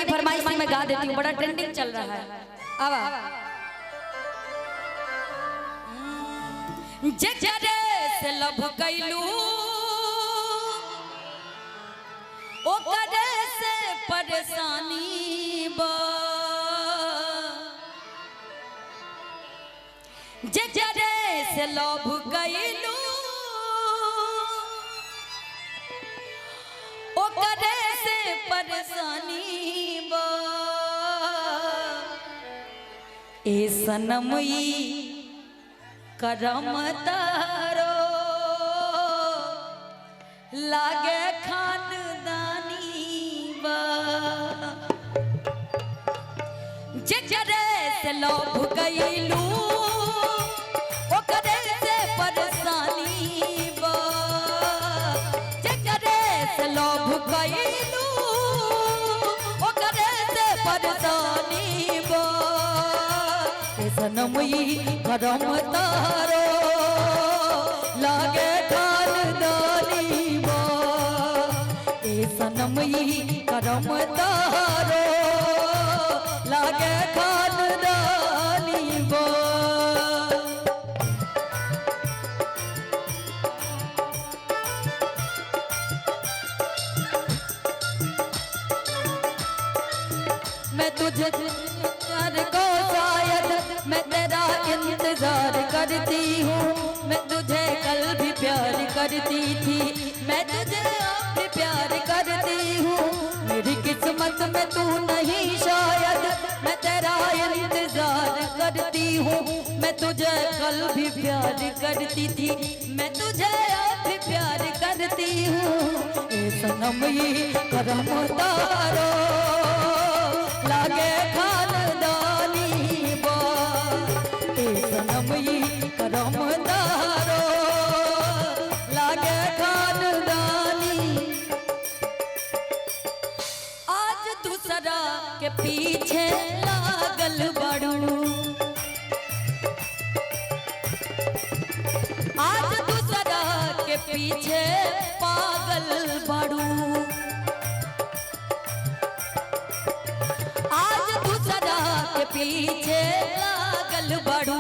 की फरमाइश में गा देती हूँ, बड़ा ट्रेंडिंग चल रहा है। अब जजरे से लभ कैलू ओ करे से परेशानी बा, जजरे से लभ कैलू ओ करे से परेशानी बा, ए सनमई करम तारो लागे खानदानी बा, जजरे से लोभ गईलू ओकरे से परेशानी बा, जजरे से लोभ गईलू ओकरे से परेशानी बा, सनमई करम तारो लागे खानदानी बा, ए सनमई करम तारो लागे खानदानी बा। मैं तुझे प्यार को शायद मैं तेरा इंतजार करती हूँ, मैं तुझे कल भी प्यार करती थी, मैं तुझे अब भी प्यार करती हूँ, मेरी किस्मत में तू नहीं शायद मैं तेरा इंतजार करती हूँ, मैं तुझे कल भी प्यार करती थी, मैं तुझे अब भी प्यार करती हूँ, ए सनमई करम तारो लागे खानदानी बा, ए सनमई करम तारो लागे खानदानी। आज दूसरा के पीछे लागल बड़ू, आज दूसरा के पीछे पागल बड़ू, के पीछे लागल बड़ू,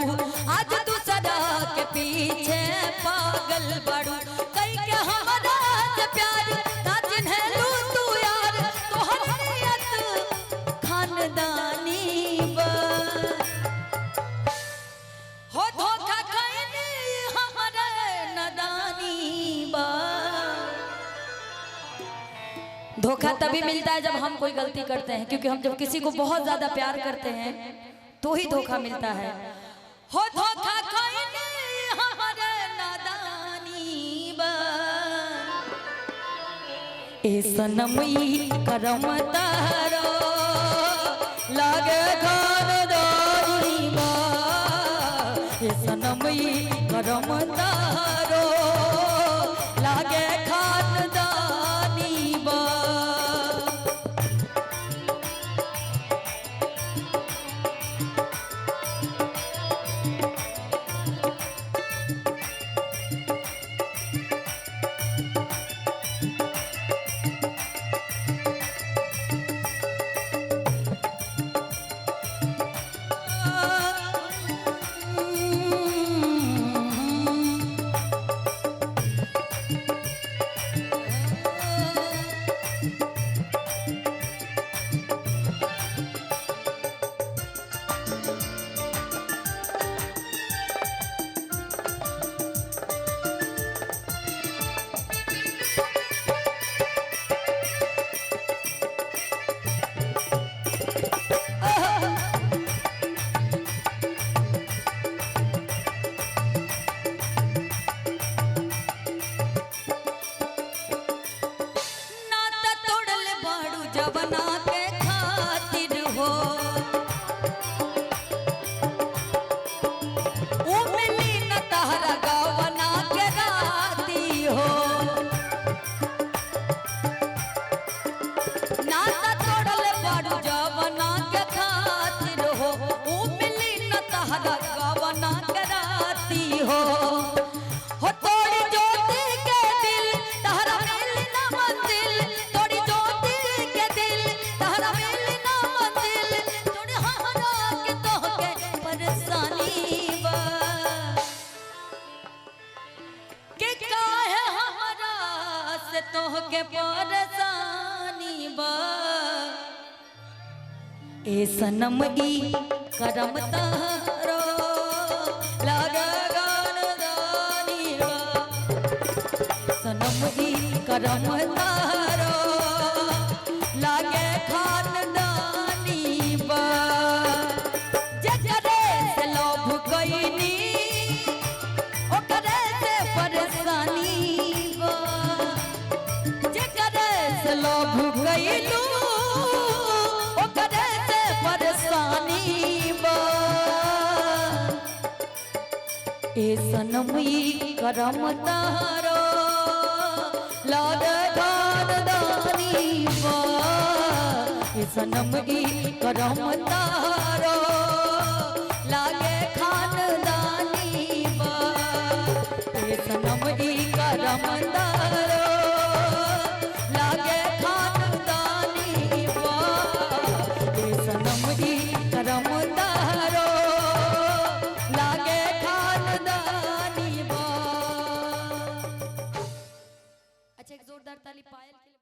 आज दूसरा के पीछे पागल बड़ू, कई के हमारा से प्यार ना चिन्हलू तू यार, तो हरियत खानदानी बा, हो धोखा खैनी हमारे नदानी बा। धोखा तभी मिलता है जब हम कोई गलती करते हैं, क्योंकि हम जब किसी को बहुत ज्यादा प्यार करते हैं तो ही धोखा मिलता है। हो धोखा खैनी हमारे नादानी बा, ए सनमई करम तारो लागे खानदानी बा, ए सनमई करम तारो लागे खानदानी बा। ए सनम ई करम तारो लागे गान दानी बा सनम ई करम तारो लागे खानदानी बा जकरे से लोभ कईनी ओकरे से परेशानी बा जकरे से लोभ कईलू ओकरे से परेशानी बा ए सनम ई करम तारो लागे खानदानी बा ए सनम ई करम तारो लागे खानदानी बा ए सनम ई करम